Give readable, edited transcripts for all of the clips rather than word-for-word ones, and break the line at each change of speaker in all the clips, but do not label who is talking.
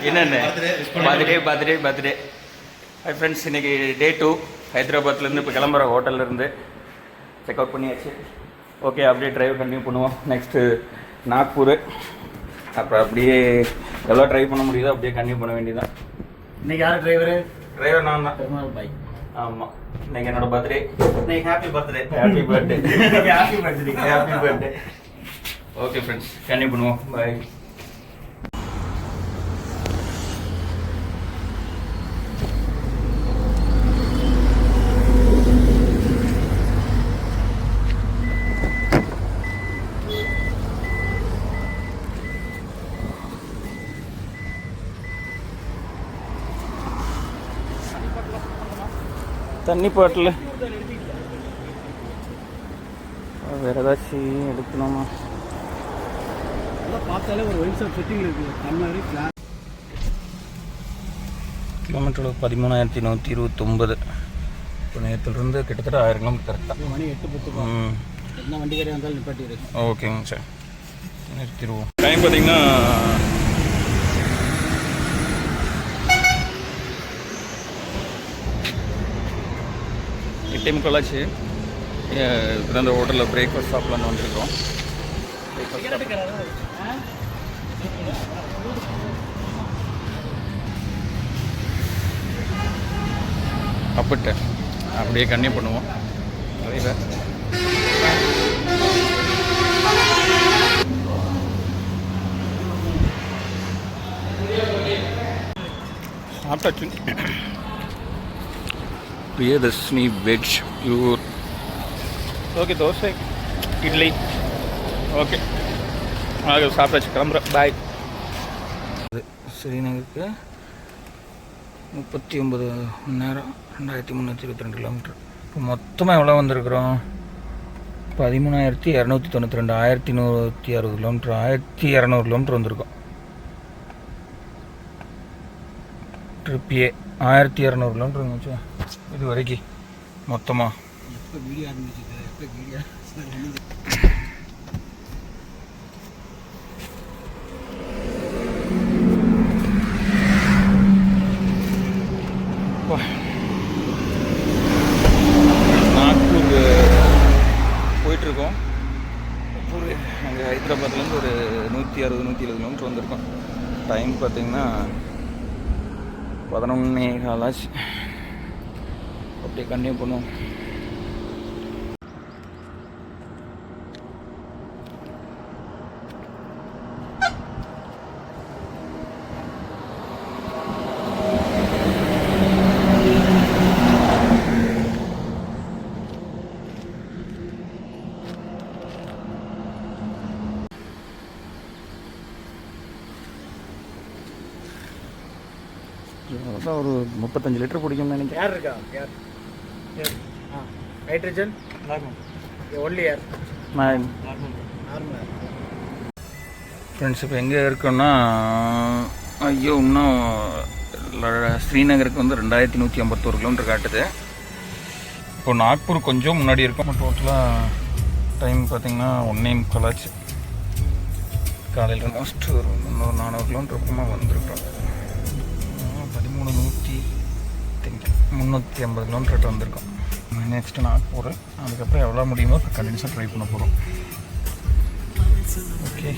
என்னென்ன birthday hi friends, இன்றைக்கி டே 2 ஹைதராபாத்லேருந்து இப்போ கிளம்புற ஹோட்டல்லேருந்து செக் அவுட் பண்ணியாச்சு. ஓகே, அப்படியே ட்ரைவ் கண்டினியூ பண்ணுவோம். நெக்ஸ்ட்டு நாக்பூர், அப்புறம் அப்படியே எவ்வளோ ட்ரைவ் பண்ண முடியுதோ அப்படியே கண்டினியூ பண்ண வேண்டியதான்.
இன்றைக்கி யார் டிரைவர்
நான் தான்.
பெருமாள் பாய்.
ஆமாம், இன்றைக்கி என்னோடய பர்த்டே.
இன்னைக்கு happy birthday.
Okay friends, continue பண்ணுவோம். பாய். தண்ணி பாட்டில் வேறு ஏதாச்சும் எடுக்கணுமா?
பார்த்தாலே ஒரு ஒயின் ஷாப் செட்டிங் இருக்குது.
கிலோமீட்டர் 13,129. இப்போ நேரத்துலேருந்து கிட்டத்தட்ட 1000 கிலோமீட்டர் கரெக்டாக.
மணி 8:10. என்ன வண்டி கடை வந்தாலும் நிப்பாட்டிடு.
ஓகேங்க சார், நிறுத்திடுவோம். டைம் பார்த்தீங்கன்னா 8:45 ஆச்சு. அந்த ஹோட்டலில் பிரேக்ஃபாஸ்ட் சாப்பிட்லான்னு வந்துருக்கோம். சாப்பிட்டு அப்படியே கண்டினியூ பண்ணுவோம். டிரைவர் சாப்பிட்டாச்சு. Priyadarshini veg pure. Okay, dosa idli. Okay, அது சாப்பிட்டாச்சு, கிளம்புறேன். பாய். ஸ்ரீநகருக்கு 39 மணி நேரம், 2322 கிலோமீட்டர். இப்போ மொத்தமாக எவ்வளோ வந்திருக்கிறோம்? 13,292, 1,160 கிலோமீட்டர், 1,200 கிலோமீட்டர் வந்திருக்கோம். ட்ரிப்பியே 1,200 கிலோமீட்டர் இருந்துச்சு இது வரைக்கும் மொத்தமாக.
எப்போ வீடியோ ஆரம்பிச்சுது? எப்போ வீடியோ
நாக்பூர் போயிட்டுருக்கோம். அங்கே ஹைதராபாத்லேருந்து ஒரு 160-170 கிலோமீட்டர் வந்திருக்கோம். டைம் பார்த்திங்கன்னா 11:15 ஆச்சு. அப்படியே கண்டினியூ பண்ணுவோம். அதான் ஒரு 35 லிட்டர் பிடிக்கும்னு நினைக்கிறேன்.
யார் இருக்கா? யார்? ஹைட்ரஜன் ஒன்லி ஏர் நார்மல்.
ஃப்ரெண்ட்ஸ், இப்போ எங்கே இருக்கோன்னா, ஐயோ இன்னும் ஸ்ரீநகருக்கு வந்து 2,151 கிலோமீட்டர் காட்டுது. இப்போ நாக்பூர் கொஞ்சம் முன்னாடி இருக்கும். டோட்டலாக டைம் பார்த்திங்கன்னா 1:45 ஆச்சு. காலையில் ஆல்மோஸ்ட் ஒரு 300-400 கிலோமீட்டர் பக்கமாக வந்திருக்கோம். 350 கிலோமீட்டர் வந்திருக்கோம். நெக்ஸ்ட்டு நாக்பூர், அதுக்கப்புறம் எவ்வளோ முடியுமோ கண்டினியூஸாக ட்ரை பண்ண போகிறோம். ஓகே,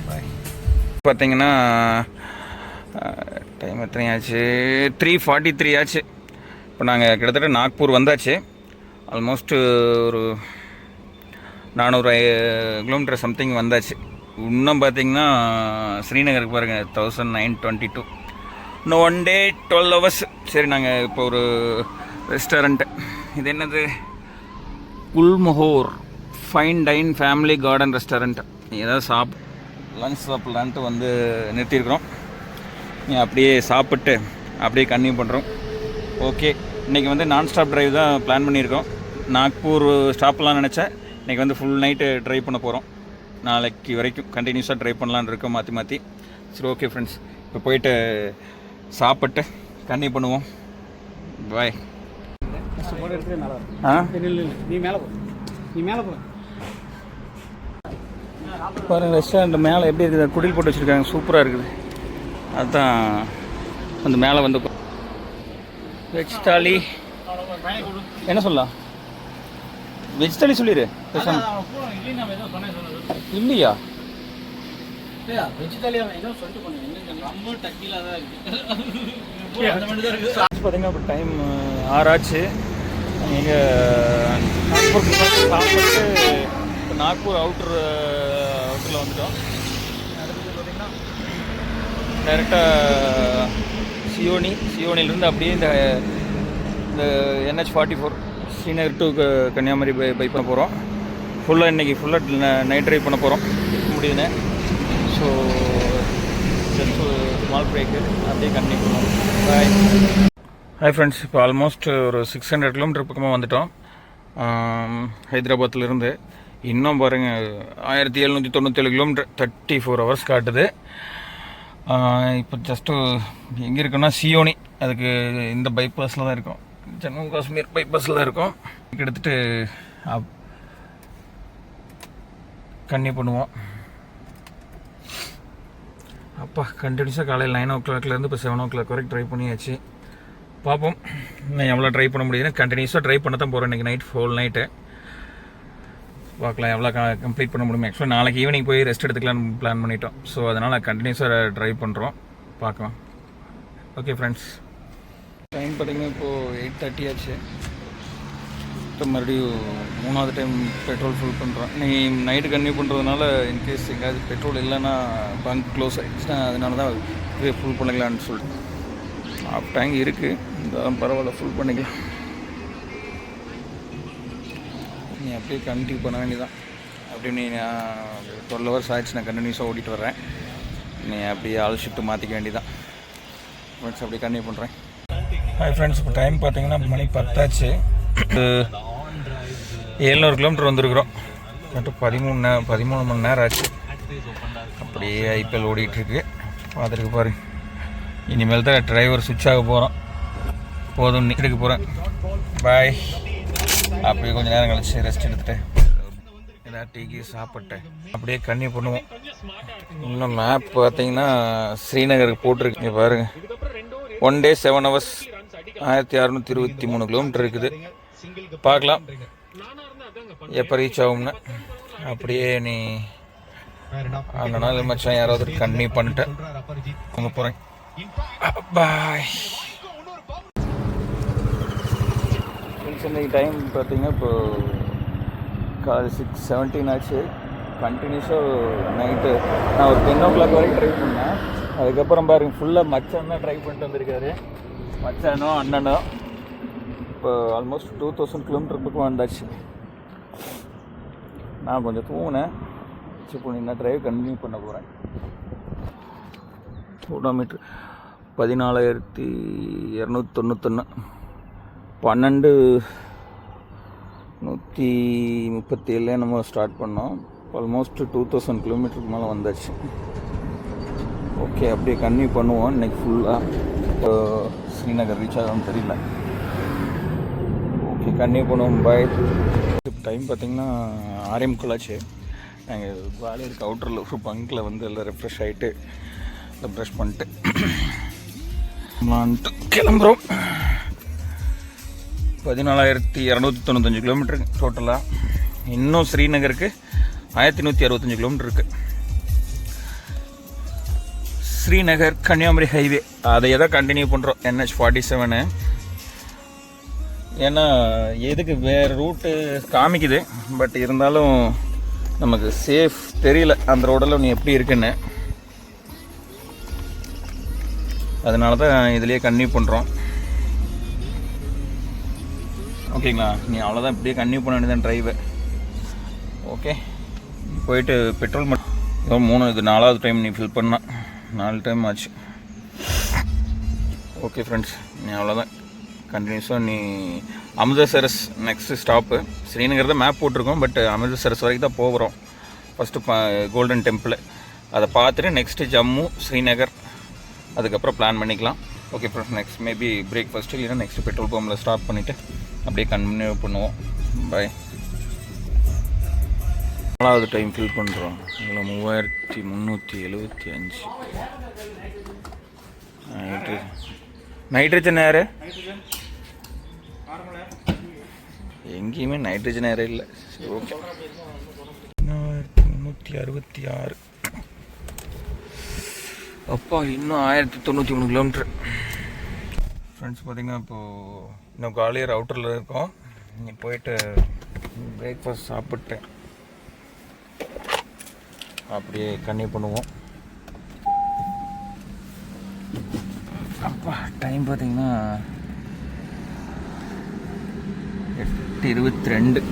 பாய். பார்த்தீங்கன்னா டைம் எத்தனை ஆச்சு? 3:43 ஆச்சு. இப்போ நாங்கள் கிட்டத்தட்ட நாக்பூர் வந்தாச்சு. ஆல்மோஸ்ட் ஒரு 400 கிலோமீட்டர் சம்திங் வந்தாச்சு. இன்னும் பார்த்தீங்கன்னா ஸ்ரீநகருக்கு பாருங்கள் 1922. இன்னும் 1 day 12 hours. சரி, நாங்கள் இப்போ ஒரு ரெஸ்டாரண்ட்டு, இது என்னது, Gulmohar fine dine family garden restaurant. ஏதாவது லன்ச் சாப்பிட்லான்ட்டு வந்து நிறுத்தியிருக்கிறோம். அப்படியே சாப்பிட்டு அப்படியே கன்டினியூ பண்ணுறோம். ஓகே, இன்றைக்கி வந்து நான் ஸ்டாப் ட்ரைவ் தான் பிளான் பண்ணியிருக்கோம். நாக்பூர் ஸ்டாப்லாம் நினச்சேன். இன்றைக்கி வந்து ஃபுல் நைட்டு ட்ரைவ் பண்ண போகிறோம். நாளைக்கு வரைக்கும் கண்டினியூஸாக ட்ரைவ் பண்ணலான்னு இருக்கோம், மாற்றி. சரி, ஓகே ஃப்ரெண்ட்ஸ், இப்போ போயிட்டு சாப்பிட்டு கண்டினியூ பண்ணுவோம். பாய். பாருங்கள் ரெஸ்டாரண்ட் மேலே எப்படி இருக்குது, குடில் போட்டு வச்சுருக்காங்க, சூப்பராக இருக்குது. அதுதான் அந்த மேலே வந்து வெஜ் தாலி என்ன சொல்லலாம்? வெஜ் தாலி சொல்லிடு. இல்லையா? பார்த்தீங்கன்னா இப்போ டைம் 6 ஆச்சு. இங்கே நாக்பூருக்கு சாப்பிட்டு இப்போ நாக்பூர் அவுட்டரில் வந்துட்டோம். அடுத்தது பார்த்திங்கன்னா டைரெக்டாக சியோனிலேருந்து அப்படியே இந்த NH44 Srinagar to Kanyakumari bike பண்ண போகிறோம். ஃபுல்லாக இன்றைக்கி ஃபுல்லாக நைட் ட்ரைவ் பண்ண போகிறோம் முடியுதுன்னு. ஸோ ஜஸ்ட் ஸ்மால் பிரேக்கு அப்படியே கண்டினியூ பண்ணுவோம். பாய். ஹாய் ஃப்ரெண்ட்ஸ், இப்போ ஆல்மோஸ்ட் ஒரு 600 கிலோமீட்டர் பக்கமாக வந்துட்டோம் ஹைதராபாத்லேருந்து. இன்னும் பாருங்கள் 1797 கிலோமீட்டர், 34 ஹவர்ஸ் காட்டுது. இப்போ ஜஸ்ட்டு எங்கே இருக்குன்னா சியோனி, அதுக்கு இந்த பைபாஸில் தான் இருக்கும், ஜம்மு காஷ்மீர் பைபாஸில் தான் இருக்கும். எடுத்துகிட்டு கன்னியூ பண்ணுவோம். அப்பா கண்டினியூஸாக காலையில் 9 o'clock இப்போ 7 o'clock வரைக்கும் ட்ரை பண்ணியாச்சு. பார்ப்போம் நான் எவ்வளோ ட்ரை பண்ண முடியுதுன்னு. கண்டினியூஸாக ட்ரை பண்ண தான் போகிறேன் இன்றைக்கி நைட், ஃபுல் நைட்டு. பார்க்கலாம் எவ்வளோ கம்ப்ளீட் பண்ண முடியும். ஆக்சுவலாக நாளைக்கு ஈவினிங் போய் ரெஸ்ட் எடுத்துக்கலான்னு பிளான் பண்ணிட்டோம். ஸோ அதனால் கண்டினியூஸாக ட்ரை பண்ணுறோம், பார்க்கலாம். ஓகே ஃப்ரெண்ட்ஸ், டைம் பார்த்திங்கன்னா இப்போது 8:30 ஆச்சு. இப்போ மறுபடியும் 3வது டைம் பெட்ரோல் ஃபுல் பண்ணுறோம். நீ நைட்டு கன்டினியூ பண்ணுறதுனால இன்கேஸ் எங்கேயாவது பெட்ரோல் இல்லைன்னா பங்க் க்ளோஸ் ஆகிடுச்சுன்னா அதனால தான் இதே ஃபுல் பண்ணிக்கலான்னு சொல்லிட்டு. ஆஃப் டேங்க் இருக்குது, இந்த பரவாயில்ல, ஃபுல் பண்ணிக்கலாம். நீ அப்படியே கண்டினியூ பண்ண வேண்டியதான். அப்படி நீ 12 hours ஆச்சு, நான் கண்டினியூஸாக ஓடிட்டு வர்றேன். நீ அப்படியே ஆல் ஷிஃப்ட்டு மாற்றிக்க வேண்டியதான். ஃப்ரெண்ட்ஸ் அப்படியே கண்டினியூ பண்ணுறேன். ஹாய் ஃப்ரெண்ட்ஸ், இப்போ டைம் பார்த்தீங்கன்னா மணி 10 ஆச்சு. 700 கிலோமீட்டர் வந்துருக்குறோம். கரெக்டாக 13 மணி நேரம் ஆச்சு. அப்படியே IPL ஓடிட்டுருக்கு, பார்த்துருக்கு பாரு. இனிமேல் தான் டிரைவர் சுவிட்ச் ஆக போகிறோம். போதும், எடுக்க போகிறேன். பாய். அப்படியே கொஞ்சம் நேரம் கழிச்சு ரெஸ்ட் எடுத்துகிட்டு ஏதாவது டீக்கு சாப்பிட்டேன் அப்படியே கன்னியூ பண்ணுவோம். இன்னும் மேப் பார்த்தீங்கன்னா ஸ்ரீநகருக்கு போட்டிருக்கு பாருங்கள். 1 day 7 hours 1623 கிலோமீட்டர் இருக்குது. பார்க்கலாம் எப்போ ரீச் ஆகும்னு. அப்படியே நீ அந்த நாள் மச்சான் யாராவது கன்டினியூ பண்ணிட்டு அங்கே போகிறேன். பாய். இன்னைக்கு டைம் பார்த்தீங்கன்னா இப்போது காலை 6:17 ஆச்சு. கண்டினியூஸாக நைட்டு நான் ஒரு 10 o'clock வரைக்கும் ட்ரை பண்ணேன். அதுக்கப்புறம் பாருங்க ஃபுல்லாக மச்சான் தான் ட்ரை பண்ணிட்டு வந்திருக்காரு. மச்சானோ அண்ணனோ இப்போ ஆல்மோஸ்ட் 2000 கிலோமீட்டர் பக்கம் வந்தாச்சு. நான் கொஞ்சம் தூங்கினேன். இப்போ நான் ட்ரைவ் கண்டினியூ பண்ண போகிறேன். ஓடோமீட்ரு 14,291, 12,137 நம்ம ஸ்டார்ட் பண்ணோம். ஆல்மோஸ்ட் 2000 கிலோமீட்டருக்கு மேலே வந்தாச்சு. ஓகே, அப்படியே கன்டினியூ பண்ணுவோம். இன்றைக்கி ஃபுல்லாக ஸ்ரீநகர் ரீச் ஆகும் தெரியல. ஓகே, கன்டினியூ பண்ணுவோம். பாய். டைம் பார்த்திங்கன்னா 6:45 ஆச்சு. நாங்கள் குவாலியருக்கு அவுட்டரில் ஒரு பங்கில் வந்து எல்லாம் ரெஃப்ரெஷ் ஆகிட்டு எல்லாம் ப்ரஷ் பண்ணிட்டு கிளம்புறோம். 14,295 கிலோமீட்டரு டோட்டலாக. இன்னும் ஸ்ரீநகருக்கு 1165 கிலோமீட்டர் இருக்குது. ஸ்ரீநகர் கன்னியாகுமரி ஹைவே அதை தான் கண்டினியூ பண்ணுறோம். NH47. ஏன்னா எதுக்கு வேறு ரூட்டு காமிக்குது, பட் இருந்தாலும் நமக்கு சேஃப் தெரியல அந்த ரோடெல்லாம் நீ எப்படி இருக்குன்னு. அதனால தான் இதுலேயே கன்டினியூ பண்ணுறோம். ஓகேங்களா, நீ அவ்வளோதான், இப்படியே கன்டினியூ பண்ண வேண்டியதான் ட்ரைவை. ஓகே, போயிட்டு பெட்ரோல் மட்டும் 3 இது 4வது டைம் நீ ஃபில் பண்ணால் 4 டைம் ஆச்சு. ஓகே ஃப்ரெண்ட்ஸ், நீ அவ்வளோதான் கண்டினியூஸாக நீ அமிர்தசரஸ் நெக்ஸ்ட்டு ஸ்டாப்பு. ஸ்ரீநகர் தான் மேப் போட்டிருக்கோம், பட் அமிர்தசரஸ் வரைக்கும் தான் போகிறோம். ஃபஸ்ட்டு கோல்டன் டெம்பிள் அதை பார்த்துட்டு நெக்ஸ்ட்டு ஜம்மு, ஸ்ரீநகர், அதுக்கப்புறம் பிளான் பண்ணிக்கலாம். Okay friends, next maybe breakfast இல்லைன்னா நெக்ஸ்ட்டு பெட்ரோல் பம்பில் ஸ்டாப் பண்ணிவிட்டு அப்படியே கண்டினியூ பண்ணுவோம். பாய். 4வது டைம் ஃபில் பண்ணுறோம். இதில் 3375. நைட்ரஜன் ஏர்
நைட்ரஜன் நார்மல் ஏர்
எங்கேயுமே நைட்ரஜன் ஏரே இல்லை. சரி ஓகே. 366. அப்பா இன்னும் 1093 கிலோமீட்ரு. ஃப்ரெண்ட்ஸ் பார்த்திங்கன்னா இப்போது இன்னும் காலியர் அவுட்டரில் இருக்கோம். இங்கே போயிட்டு பிரேக்ஃபாஸ்ட் சாப்பிட்டு அப்படியே கன்னியூ பண்ணுவோம். அப்பா டைம் பார்த்திங்கன்னா 8:22.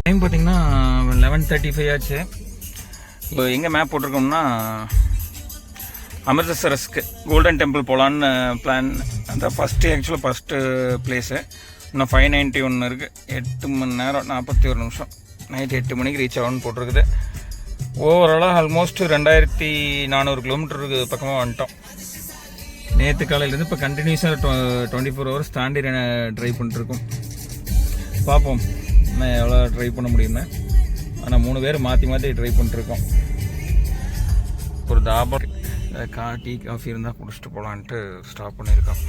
டைம் பார்த்திங்கன்னா 11:35 ஆச்சு. இப்போ எங்கே மேப் போட்டிருக்கோம்னா அமிர்தசரஸ்க்கு கோல்டன் டெம்பிள் போகலான்னு பிளான். அந்த ஃபஸ்ட்டு பிளேஸு இன்னும் 591 இருக்குது. 8 மணி நேரம் 41 நிமிஷம். நைட் 8 மணிக்கு ரீச் ஆகும்னு போட்டிருக்குது. ஓவராலாக ஆல்மோஸ்ட் 2400 கிலோமீட்டருக்கு பக்கமாக வந்துட்டோம். நேற்று காலையிலேருந்து இப்போ கண்டினியூஸாக 24 ஹவர்ஸ் தாண்டி ட்ரைவ் பண்ணிட்டுருக்கோம். பார்ப்போம் இன்னும் எவ்வளோ ட்ரை பண்ண முடியும்னு. ஆனால் 3 பேர் மாற்றி மாற்றி ட்ரை பண்ணிட்டுருக்கோம். ஒரு தாபா டீ காஃபி இருந்தால் குடிச்சிட்டு போகலான்ட்டு ஸ்டாப் பண்ணியிருக்கோம்.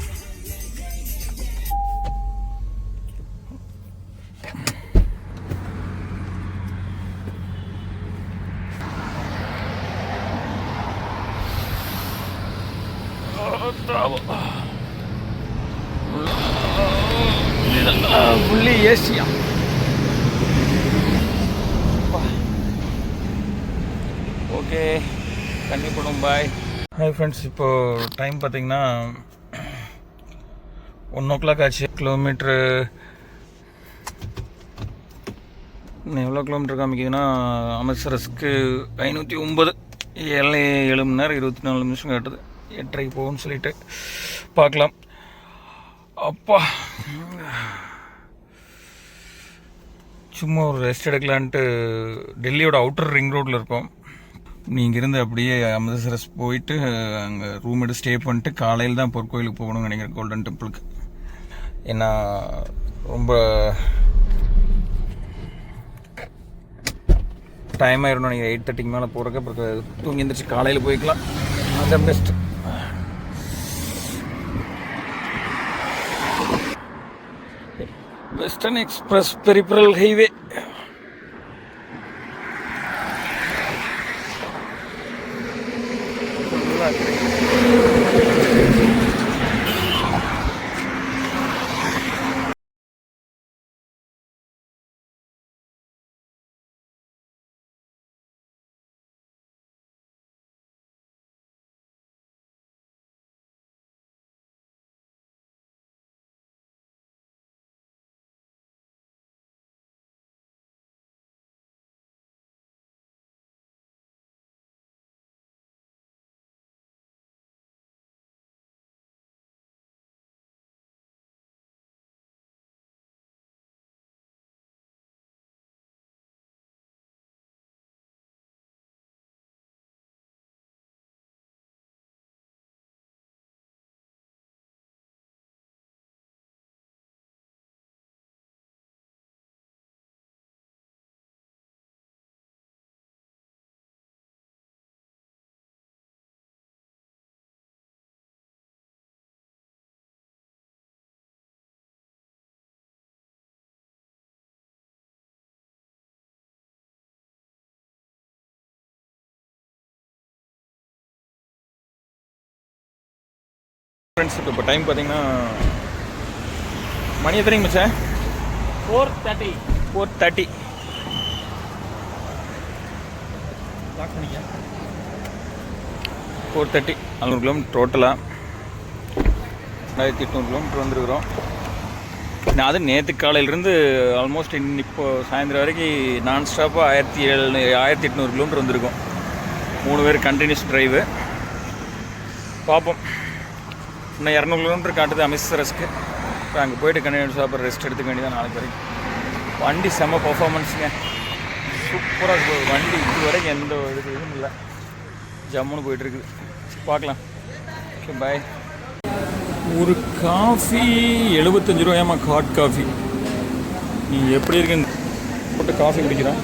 Fully Asia. ஓகே கண்டிப்பாக பண்ணும். பாய். ஹாய் ஃப்ரெண்ட்ஸ், இப்போது டைம் பார்த்திங்கன்னா 1 o'clock ஆச்சு. கிலோமீட்ரு எவ்வளோ கிலோமீட்டர் காமிக்குதுன்னா அமிர்தசரஸ்க்கு 509. 7 மணி நேரம் 24 நிமிஷம் கேட்டது. 8:30 போகும்னு சொல்லிட்டு பார்க்கலாம். அப்பா சும்மா ஒரு ரெஸ்ட் எடுக்கலான்ட்டு டெல்லியோட அவுட்டர் ரிங் ரோட்டில் இருக்கோம். நீங்கள் இருந்து அப்படியே அமிர்தசரஸ் போயிட்டு அங்கே ரூம் எடுத்து ஸ்டே பண்ணிட்டு காலையில் தான் பொற்கோயிலுக்கு போகணும்னு நினைக்கிறேன், கோல்டன் டெம்பிளுக்கு. ஏன்னா ரொம்ப டைம் ஆயிடணும். நீங்கள் 8:30 மேலே போகிறக்கு அப்புறம் தூங்கி எழுந்திரிச்சு காலையில் போய்க்கலாம். அதுதான் best. Western express peripheral highway. Friends இப்போ டைம் பார்த்தீங்கன்னா மணி எத்தனைங்க மச்சான்?
4:30.
4:30.
லாக் பண்ணிக்க.
4:30. 400 கிலோமீட்டர் டோட்டலாக 1800 கிலோமீட்டர் வந்துருக்குறோம். நான் அது நேற்று காலையிலேருந்து ஆல்மோஸ்ட் இப்போ சாயந்தரம் வரைக்கும் நான் ஸ்டாப்பாக 1800 கிலோமீட்டர் வந்திருக்கோம். 3 பேர் கண்டினியூஸ் ட்ரைவு. பார்ப்போம். இன்னும் 200 கிலோமீட்டர் காட்டுது அமிர்தசரஸ்க்கு. இப்போ அங்கே போய்ட்டு கண்டினியூஸ் சாப்பிட்ற ரெஸ்ட் எடுத்துக்க வேண்டியதான் நாளைக்கு வரைக்கும். வண்டி செம்ம பர்ஃபார்மன்ஸுங்க, சூப்பராக இருக்குது வண்டி. இது வரைக்கும் எந்த இதுவும் இல்லை, ஜம்முன்னு போயிட்டுருக்குது. பார்க்கலாம். Okay bye. ஒரு காஃபி 75 ரூபாயாம்மா, ஹாட் காஃபி. நீ எப்படி இருக்குன்னு போட்டு காஃபி குடிக்கிறான்.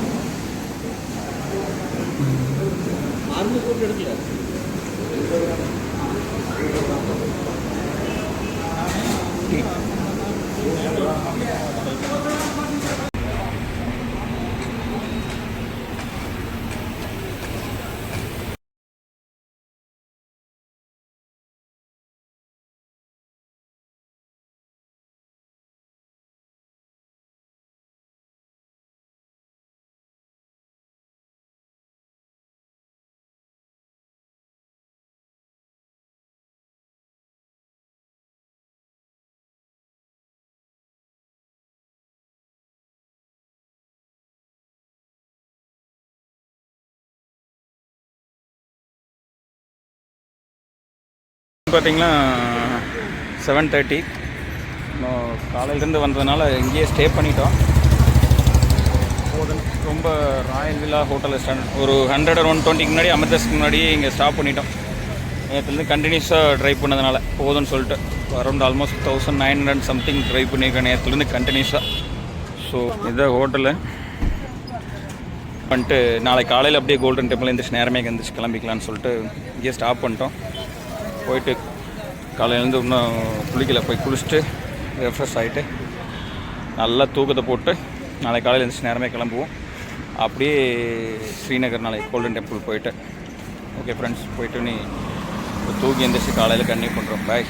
பார்த்தீங்கன்னா 7:30. காலையிலேருந்து வந்ததுனால இங்கேயே ஸ்டே பண்ணிட்டோம். ரொம்ப ராயல் வில்லா ஹோட்டல் ஸ்டாண்டர்ட் ஒரு 100 or 120 முன்னாடி அமிர்தசரஸ்க்கு முன்னாடியே இங்கே ஸ்டாப் பண்ணிட்டோம். நேற்றுலேருந்து கண்டினியூஸாக ட்ரைவ் பண்ணதுனால போதும்னு சொல்லிட்டு அரௌண்ட் ஆல்மோஸ்ட் 1900 சம்திங் ட்ரைவ் பண்ணியிருக்கேன் நேற்றுலேருந்து கண்டினியூஸாக. ஸோ இதுதான் ஹோட்டலு பண்ணிட்டு நாளைக்கு காலையில் அப்படியே கோல்டன் டெம்பிள் எழுந்திரிச்சு நேரமே எழுந்திரிச்சு கிளம்பிக்கலான்னு சொல்லிட்டு இங்கேயே ஸ்டாப் பண்ணிட்டோம். போயிட்டு காலையிலேருந்து இன்னும் குளிக்கல, போய் குளிச்சுட்டு ரெஃப்ரெஷ் ஆகிட்டு நல்லா தூக்கத்தை போட்டு நாளைக்கு காலையில் எழுந்திரிச்சு நேரமே கிளம்புவோம். அப்படியே ஸ்ரீநகர் நாளைக்கு கோல்டன் டெம்பிள் போயிட்டு. ஓகே ஃப்ரெண்ட்ஸ், போயிட்டு நீ தூக்கி எழுந்திரிச்சு காலையில் கன்டினியூ பண்ணுறோம். பாய்.